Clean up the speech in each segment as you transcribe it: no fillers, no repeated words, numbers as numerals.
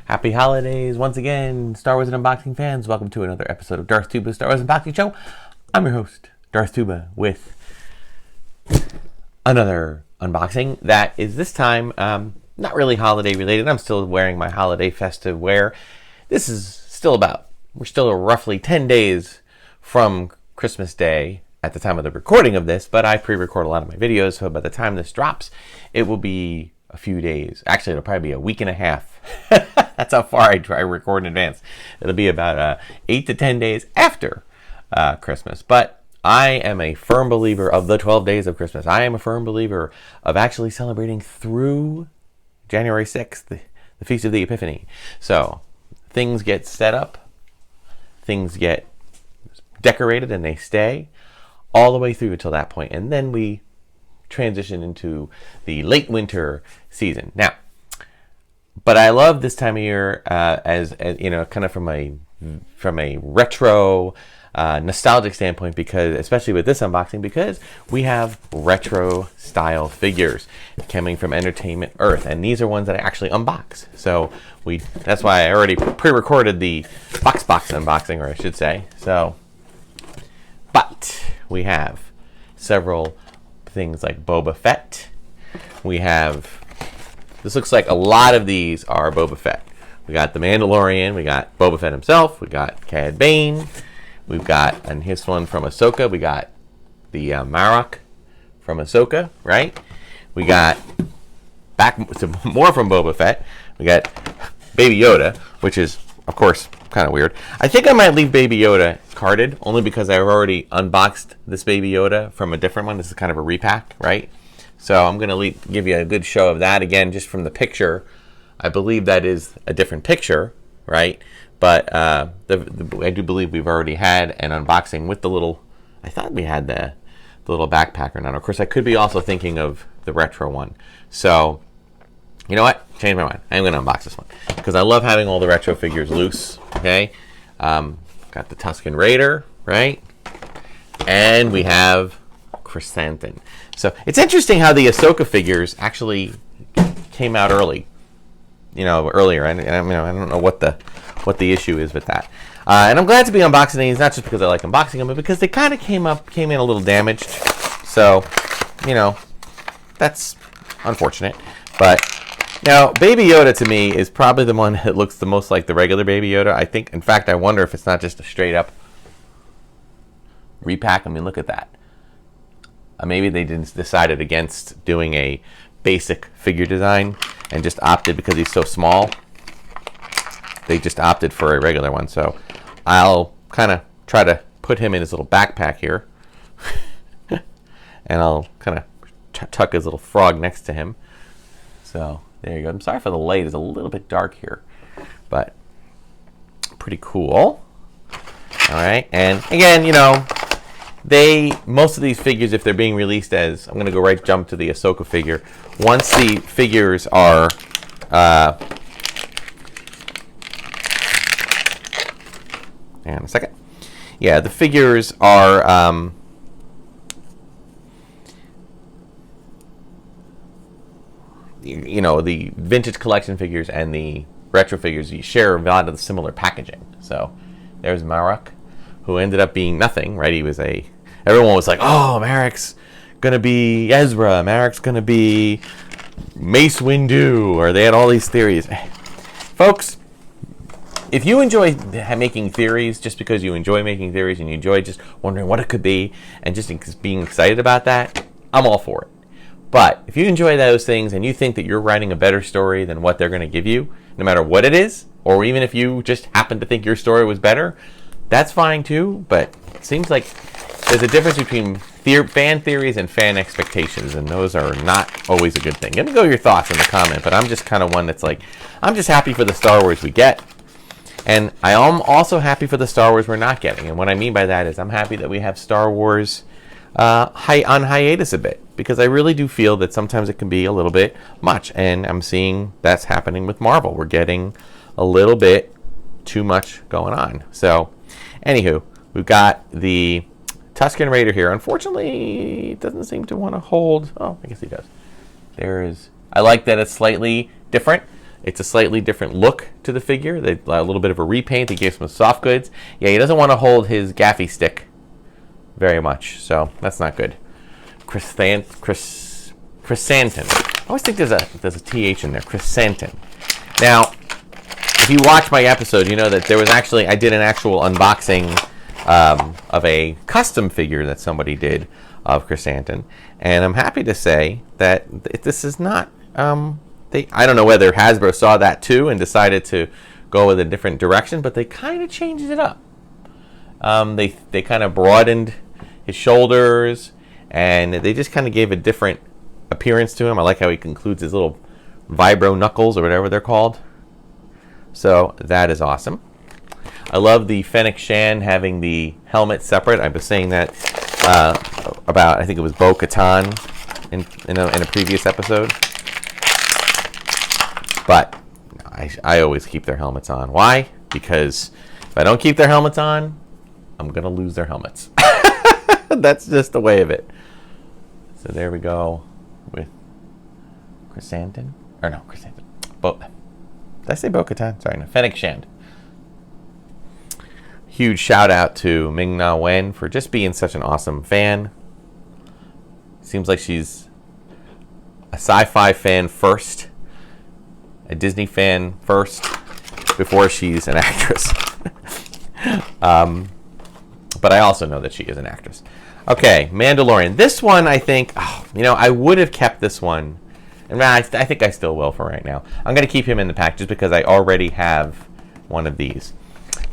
Happy holidays once again, Star Wars and Unboxing fans. Welcome to another episode of Darth Tuba's Star Wars Unboxing Show. I'm your host, Darth Tuba, with another unboxing that is this time not really holiday related. I'm still wearing my holiday festive wear. This is still we're still roughly 10 days from Christmas Day at the time of the recording of this, but I pre-record a lot of my videos, so by the time this drops, it will be a few days. Actually, it'll probably be a week and a half. That's how far I try to record in advance. It'll be about 8 to 10 days after Christmas. But I am a firm believer of the 12 days of Christmas. I am a firm believer of actually celebrating through January 6th, the Feast of the Epiphany. So things get set up, things get decorated, and they stay all the way through until that point. And then we transition into the late winter season. Now, but I love this time of year as you know, kind of from a retro nostalgic standpoint, because especially with this unboxing, because we have retro style figures coming from Entertainment Earth, and these are ones that I actually unbox. So that's why I already pre-recorded the box unboxing, or I should say. So, but we have several things like Boba Fett. We have, this looks like a lot of these are Boba Fett. We got the Mandalorian, we got Boba Fett himself, we got Cad Bane, we've got, and his one from Ahsoka, we got the Marok from Ahsoka, right? We got back some more from Boba Fett. We got Baby Yoda, which is, of course, kind of weird. I think I might leave Baby Yoda carded, only because I've already unboxed this Baby Yoda from a different one. This is kind of a repack, right? So I'm going to give you a good show of that. Again, just from the picture, I believe that is a different picture, right? But I do believe we've already had an unboxing with the little, I thought we had the little backpacker. Now, of course, I could be also thinking of the retro one. So, you know what? Change my mind. I'm going to unbox this one because I love having all the retro figures loose, okay? Got the Tusken Raider, right? And we have Chrysanthemum. So it's interesting how the Ahsoka figures actually came out early, earlier. I don't know what the issue is with that. And I'm glad to be unboxing these, not just because I like unboxing them, but because they kind of came in a little damaged. So, that's unfortunate. But now, Baby Yoda to me is probably the one that looks the most like the regular Baby Yoda. I think, in fact, I wonder if it's not just a straight up repack. I mean, look at that. Maybe they decided against doing a basic figure design and just opted, because he's so small, they just opted for a regular one. So I'll kind of try to put him in his little backpack here. And I'll kind of tuck his little frog next to him. So there you go. I'm sorry for the light. It's a little bit dark here, but pretty cool. All right. And again, most of these figures, if they're being released as, I'm going to go jump to the Ahsoka figure. Once the figures are, hang on a second. Yeah, the figures are, the vintage collection figures and the retro figures, you share a lot of the similar packaging. So there's Marok, who ended up being nothing, right? Everyone was like, oh, Marek's going to be Ezra, Marek's going to be Mace Windu, or they had all these theories. Folks, if you enjoy making theories just because you enjoy making theories and you enjoy just wondering what it could be and just being excited about that, I'm all for it. But if you enjoy those things and you think that you're writing a better story than what they're going to give you, no matter what it is, or even if you just happen to think your story was better, that's fine too. But it seems like there's a difference between fan theories and fan expectations, and those are not always a good thing. Let me know your thoughts in the comment, but I'm just kind of one that's like, I'm just happy for the Star Wars we get, and I am also happy for the Star Wars we're not getting. And what I mean by that is I'm happy that we have Star Wars on hiatus a bit, because I really do feel that sometimes it can be a little bit much, and I'm seeing that's happening with Marvel. We're getting a little bit too much going on. So, anywho, we've got the Tusken Raider here. Unfortunately, it doesn't seem to want to hold. Oh, I guess he does. I like that it's slightly different. It's a slightly different look to the figure. They a little bit of a repaint. They gave some soft goods. Yeah, he doesn't want to hold his gaffy stick very much, so that's not good. Chrysanthemum. I always think there's a TH in there. Chrysanthemum. Now, if you watch my episode, you know that there was actually, I did an actual unboxing of a custom figure that somebody did of Chrysanthemum, and I'm happy to say that this is not. I don't know whether Hasbro saw that too and decided to go with a different direction, but they kind of changed it up. They kind of broadened his shoulders, and they just kind of gave a different appearance to him. I like how he concludes his little vibro knuckles or whatever they're called. So that is awesome. I love the Fennec Shan having the helmet separate. I was saying that about, I think it was Bo-Katan in a previous episode. But I always keep their helmets on. Why? Because if I don't keep their helmets on, I'm going to lose their helmets. That's just the way of it. So there we go with Chrysanthemum. Or no, Chrysanthemum. Did I say Bo-Katan? Sorry, no, Fennec Shand. Huge shout out to Ming-Na Wen for just being such an awesome fan. Seems like she's a sci-fi fan first, a Disney fan first, before she's an actress. But I also know that she is an actress. Okay, Mandalorian. This one, I think, I would have kept this one. And I think I still will for right now. I'm going to keep him in the pack just because I already have one of these.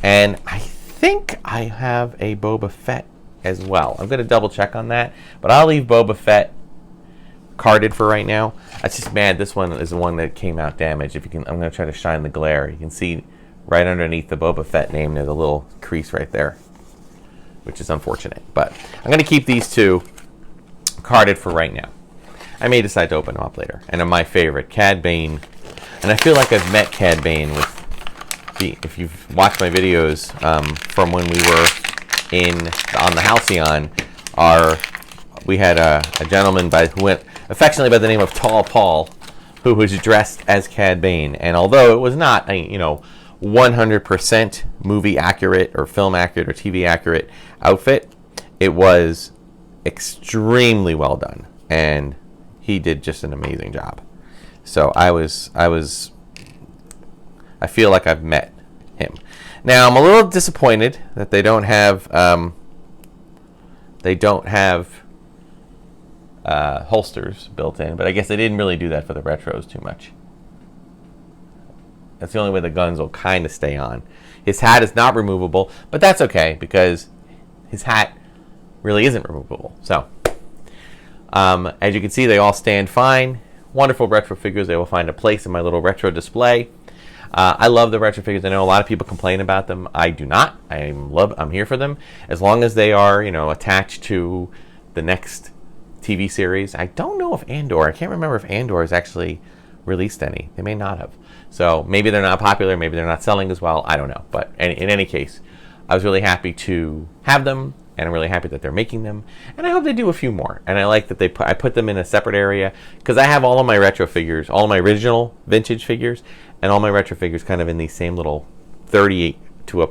And I think I have a Boba Fett as well. I'm going to double check on that. But I'll leave Boba Fett carded for right now. That's just mad. This one is the one that came out damaged. If you can, I'm going to try to shine the glare. You can see right underneath the Boba Fett name, there's a little crease right there, which is unfortunate. But I'm going to keep these two carded for right now. I may decide to open them up later. And my favorite, Cad Bane. And I feel like I've met Cad Bane if you've watched my videos from when we were on the Halcyon. We had a gentleman who went affectionately by the name of Tall Paul, who was dressed as Cad Bane. And although it was not 100% movie accurate or film accurate or TV accurate outfit, it was extremely well done, and he did just an amazing job. So I feel like I've met him. Now I'm a little disappointed that they don't have holsters built in, but I guess they didn't really do that for the retros too much. That's the only way the guns will kind of stay on. His hat is not removable, but that's okay because his hat really isn't removable. So, as you can see, they all stand fine. Wonderful retro figures. They will find a place in my little retro display. I love the retro figures. I know a lot of people complain about them. I do not. I'm here for them as long as they are, attached to the next TV series. I don't know if Andor. I can't remember if Andor has actually released any. They may not have. So maybe they're not popular. Maybe they're not selling as well. I don't know. But in any case, I was really happy to have them, and I'm really happy that they're making them. And I hope they do a few more. And I like that I put them in a separate area because I have all of my retro figures, all of my original vintage figures, and all my retro figures kind of in these same little 30 to a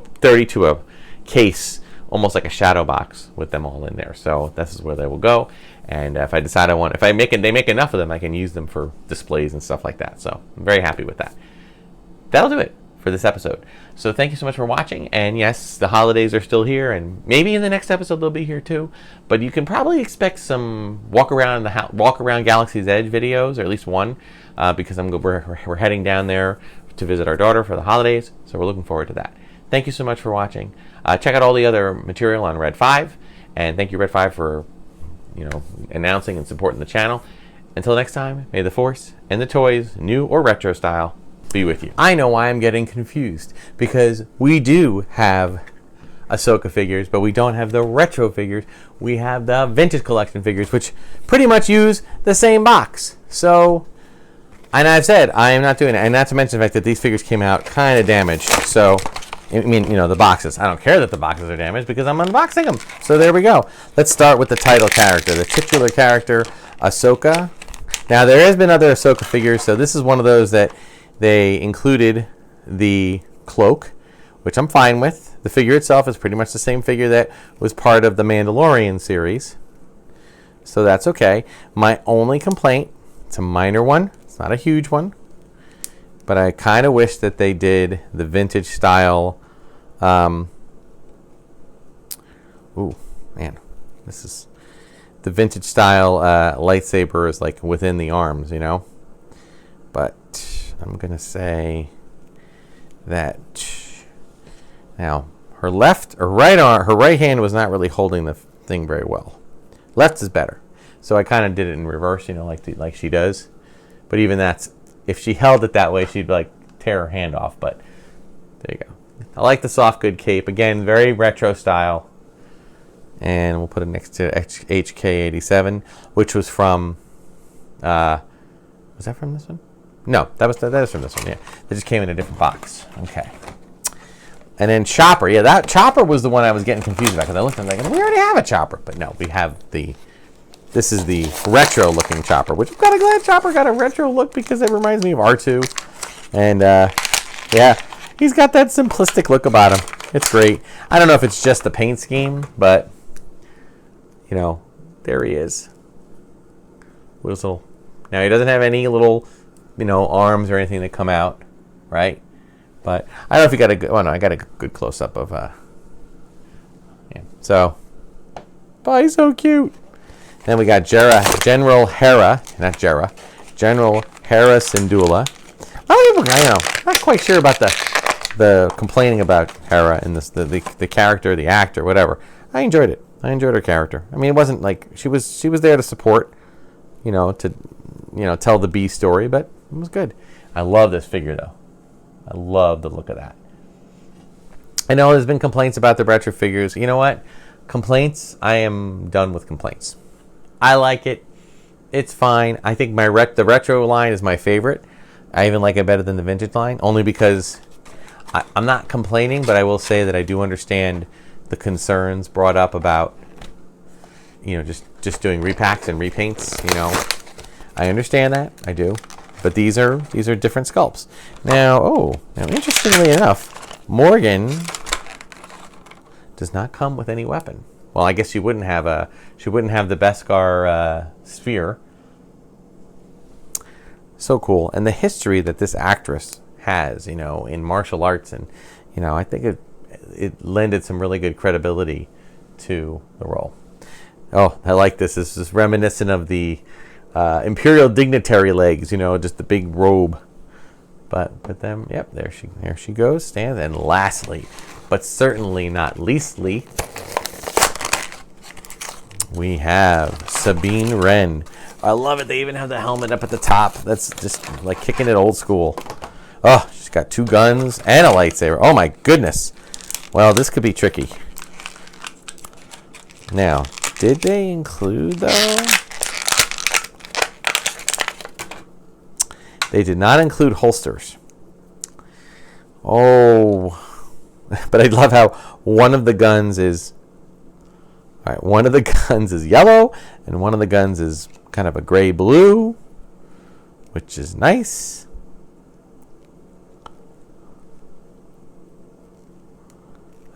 case, almost like a shadow box with them all in there. So this is where they will go. And if I decide they make enough of them, I can use them for displays and stuff like that. So I'm very happy with that. That'll do it for this episode. So thank you so much for watching. And yes, the holidays are still here, and maybe in the next episode they'll be here too. But you can probably expect some walk around Galaxy's Edge videos, or at least one, because we're heading down there to visit our daughter for the holidays. So we're looking forward to that. Thank you so much for watching. Check out all the other material on Red 5, and thank you Red 5 for announcing and supporting the channel. Until next time, may the Force and the toys, new or retro style, be with you. I know why I'm getting confused, because we do have Ahsoka figures, but we don't have the retro figures. We have the vintage collection figures, which pretty much use the same box. So, and I've said I am not doing it, and not to mention the fact that these figures came out kind of damaged. So, I mean, the boxes. I don't care that the boxes are damaged because I'm unboxing them. So there we go. Let's start with the title character, the titular character, Ahsoka. Now, there has been other Ahsoka figures, so this is one of those that They included the cloak, which I'm fine with. The figure itself is pretty much the same figure that was part of the Mandalorian series, so that's okay. My only complaint, it's a minor one, it's not a huge one, but I kind of wish that they did the vintage style. Ooh, man, this is the vintage style lightsaber is like within the arms, you know. But I'm gonna say that now her left or right arm, her right hand was not really holding the thing very well. Left is better, so I kind of did it in reverse, you know, like she does. But even that's, if she held it that way, she'd like tear her hand off. But there you go. I like the soft good cape, again, very retro style. And we'll put it next to HK87, which was from, was that from this one? No, that is from this one, yeah. They just came in a different box. Okay. And then Chopper. Yeah, that Chopper was the one I was getting confused about, because I looked and I was like, we already have a Chopper. But no, we have this is the retro-looking Chopper, which I'm kind of glad Chopper got a retro look, because it reminds me of R2. And, yeah, he's got that simplistic look about him. It's great. I don't know if it's just the paint scheme, but, you know, there he is. Whistle. Now, he doesn't have any little, you know, arms or anything that come out, right? But I don't know if you got a good, well, no, I got a good close-up of, yeah. So, oh, he's so cute. Then we got General Hera Syndulla. I'm not quite sure about the complaining about Hera in this, the character, the actor, whatever. I enjoyed it. I enjoyed her character. I mean, it wasn't like she was there to support, you know, to, you know, tell the B story, but it was good. I love this figure though. I love the look of that. I know there's been complaints about the retro figures. You know what? Complaints, I am done with complaints. I like it. It's fine. I think the retro line is my favorite. I even like it better than the vintage line, only because I'm not complaining, but I will say that I do understand the concerns brought up about, you know, just doing repacks and repaints. You know, I understand that. I do. But these are different sculpts. Now interestingly enough, Morgan does not come with any weapon. Well, I guess she wouldn't have the Beskar sphere. So cool. And the history that this actress has, you know, in martial arts, and, you know, I think it lended some really good credibility to the role. Oh, I like this. This is reminiscent of the Imperial dignitary legs, you know, just the big robe. But with them, yep, there she goes, stands. And lastly, but certainly not leastly, we have Sabine Wren. I love it. They even have the helmet up at the top. That's just like kicking it old school. Oh, she's got 2 guns and a lightsaber. Oh my goodness. Well, this could be tricky. Now, did they include though? They did not include holsters. Oh, but I love how one of the guns is, all right, one of the guns is yellow and one of the guns is kind of a gray blue, which is nice.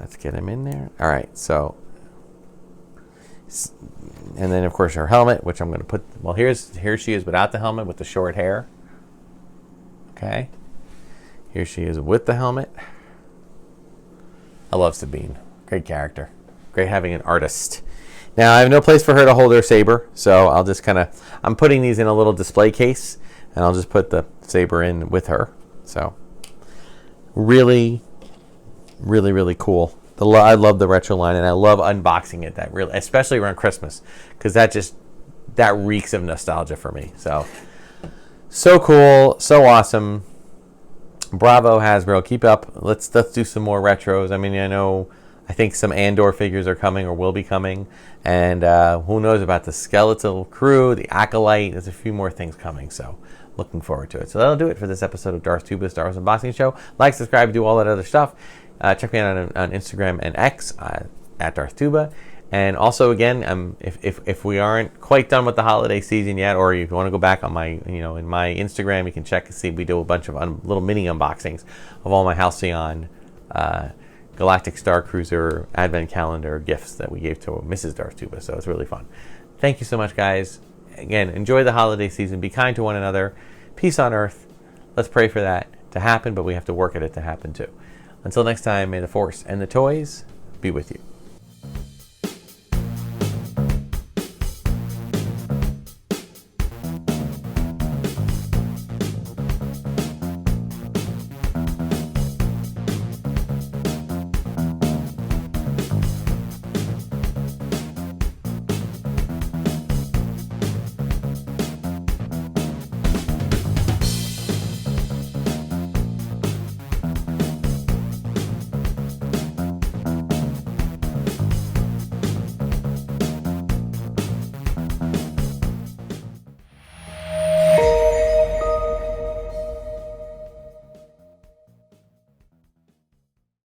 Let's get him in there. All right, so, and then of course her helmet, which I'm going to put, well, here she is without the helmet with the short hair. Okay, here she is with the helmet. I love Sabine. Great character. Great having an artist. Now, I have no place for her to hold her saber, so I'll just kind of, I'm putting these in a little display case, and I'll just put the saber in with her. So, really, really, really cool. I love the retro line, and I love unboxing it. That really, especially around Christmas, because that reeks of nostalgia for me. So cool, so awesome. Bravo, Hasbro, keep up. Let's do some more retros. I mean, I think some Andor figures are coming or will be coming, and who knows about the Skeletal Crew, the Acolyte. There's a few more things coming, so looking forward to it. So that'll do it for this episode of Darth Tuba, Star Wars Unboxing Show. Like, subscribe, do all that other stuff. Check me out on Instagram and X at Darth Tuba. And also, again, if we aren't quite done with the holiday season yet, or if you want to go back on my, in my Instagram, you can check and see we do a bunch of little mini unboxings of all my Halcyon Galactic Star Cruiser Advent Calendar gifts that we gave to Mrs. Darth Tuba. So it's really fun. Thank you so much, guys. Again, enjoy the holiday season. Be kind to one another. Peace on Earth. Let's pray for that to happen, but we have to work at it to happen too. Until next time, may the Force and the toys be with you.